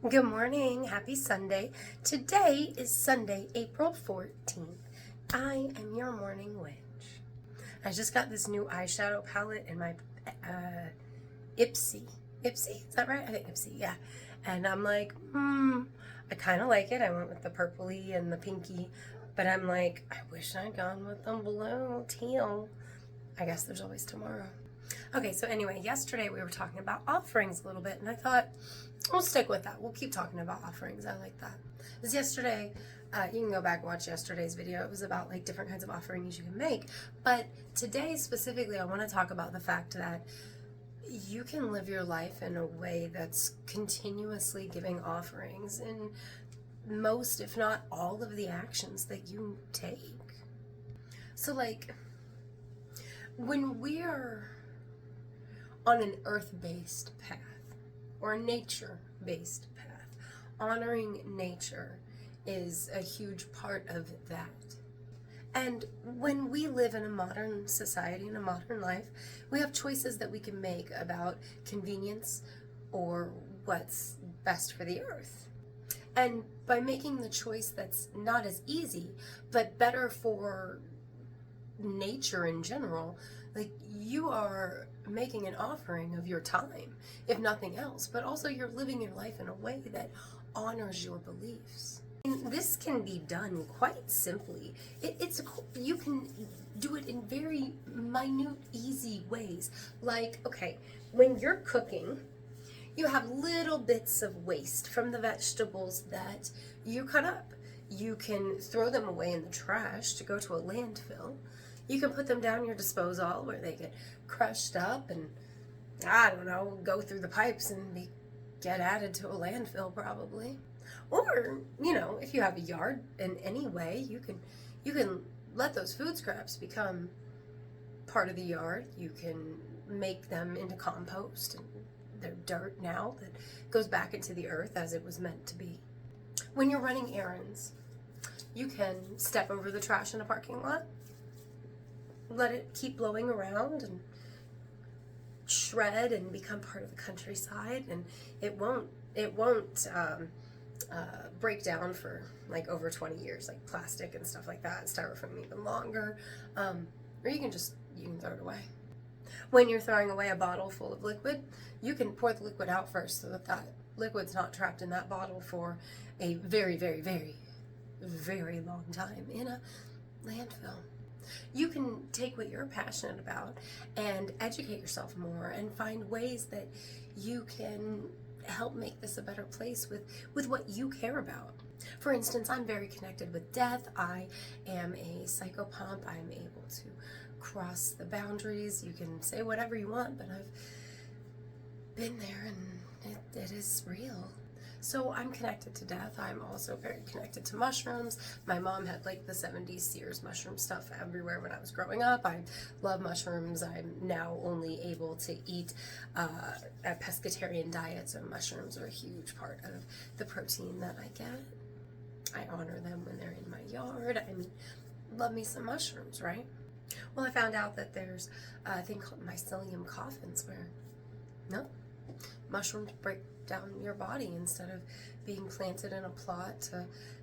Good morning. Happy Sunday. Today is Sunday, April 14th. I am your morning witch. I just got this new eyeshadow palette in my Ipsy. Ipsy? Is that right? I think Ipsy, yeah. And I'm like, I kind of like it. I went with the purpley and the pinky, but I'm like, I wish I'd gone with the blue teal. I guess there's always tomorrow. Okay, so anyway, yesterday we were talking about offerings a little bit, and I thought we'll stick with that. We'll keep talking about offerings. I like that. Because yesterday, you can go back and watch yesterday's video. It was about like different kinds of offerings you can make. But today specifically, I want to talk about the fact that you can live your life in a way that's continuously giving offerings in most, if not all, of the actions that you take. So, like, when we're on an earth-based path or a nature-based path, honoring nature is a huge part of that. And when we live in a modern society, in a modern life, we have choices that we can make about convenience or what's best for the earth. And by making the choice that's not as easy, but better for nature in general, like, you are making an offering of your time, if nothing else, but also you're living your life in a way that honors your beliefs. And this can be done quite simply. You can do it in very minute, easy ways. Like, okay, when you're cooking, you have little bits of waste from the vegetables that you cut up. You can throw them away in the trash to go to a landfill. You can put them down your disposal where they get crushed up and, I don't know, go through the pipes and get added to a landfill probably. Or, if you have a yard in any way, you can let those food scraps become part of the yard. You can make them into compost, and they're dirt now that goes back into the earth as it was meant to be. When you're running errands, you can step over the trash in a parking lot, let it keep blowing around and shred and become part of the countryside, and it won't break down for like over 20 years, like plastic and stuff like that, styrofoam even longer. Or you can throw it away. When you're throwing away a bottle full of liquid, you can pour the liquid out first so that liquid's not trapped in that bottle for a very, very, very, very long time in a landfill. You can take what you're passionate about and educate yourself more and find ways that you can help make this a better place with what you care about. For instance, I'm very connected with death. I am a psychopomp. I'm able to cross the boundaries. You can say whatever you want, but I've been there and it is real. So I'm connected to death. I'm also very connected to mushrooms. My mom had like the 70s Sears mushroom stuff everywhere when I was growing up. I love mushrooms. I'm now only able to eat a pescatarian diet, so mushrooms are a huge part of the protein that I get. I honor them when they're in my yard. I mean, love me some mushrooms, right? Well, I found out that there's a thing called mycelium coffins where, no, mushrooms break down your body instead of being planted in a plot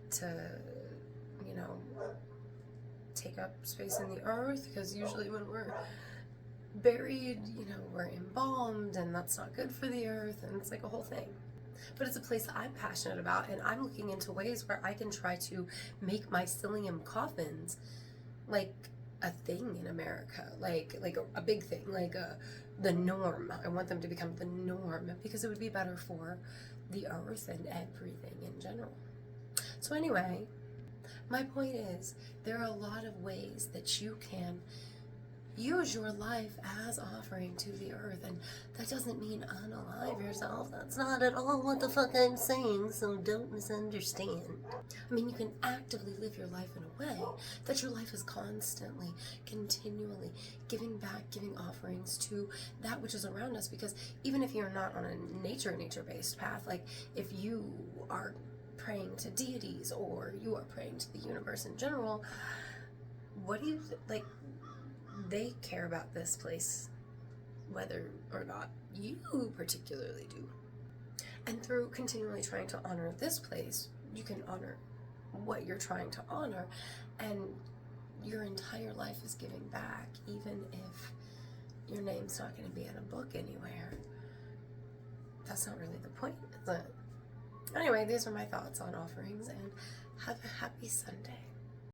to take up space in the earth, because usually when we're buried, we're embalmed, and that's not good for the earth, and it's like a whole thing. But it's a place that I'm passionate about, and I'm looking into ways where I can try to make mycelium coffins like a thing in America, like a big thing, like the norm. I want them to become the norm because it would be better for the earth and everything in general. So anyway, my point is, there are a lot of ways that you can use your life as offering to the earth, and that doesn't mean unalive yourself. That's not at all what the fuck I'm saying, so don't misunderstand. I mean, you can actively live your life in a way that your life is constantly, continually giving back, giving offerings to that which is around us, because even if you're not on a nature-based path, like if you are praying to deities or you are praying to the universe in general, what do you, like, they care about this place, whether or not you particularly do. And through continually trying to honor this place, you can honor what you're trying to honor, and your entire life is giving back, even if your name's not going to be in a book anywhere. That's not really the point, is it? Anyway, these are my thoughts on offerings, and have a happy Sunday.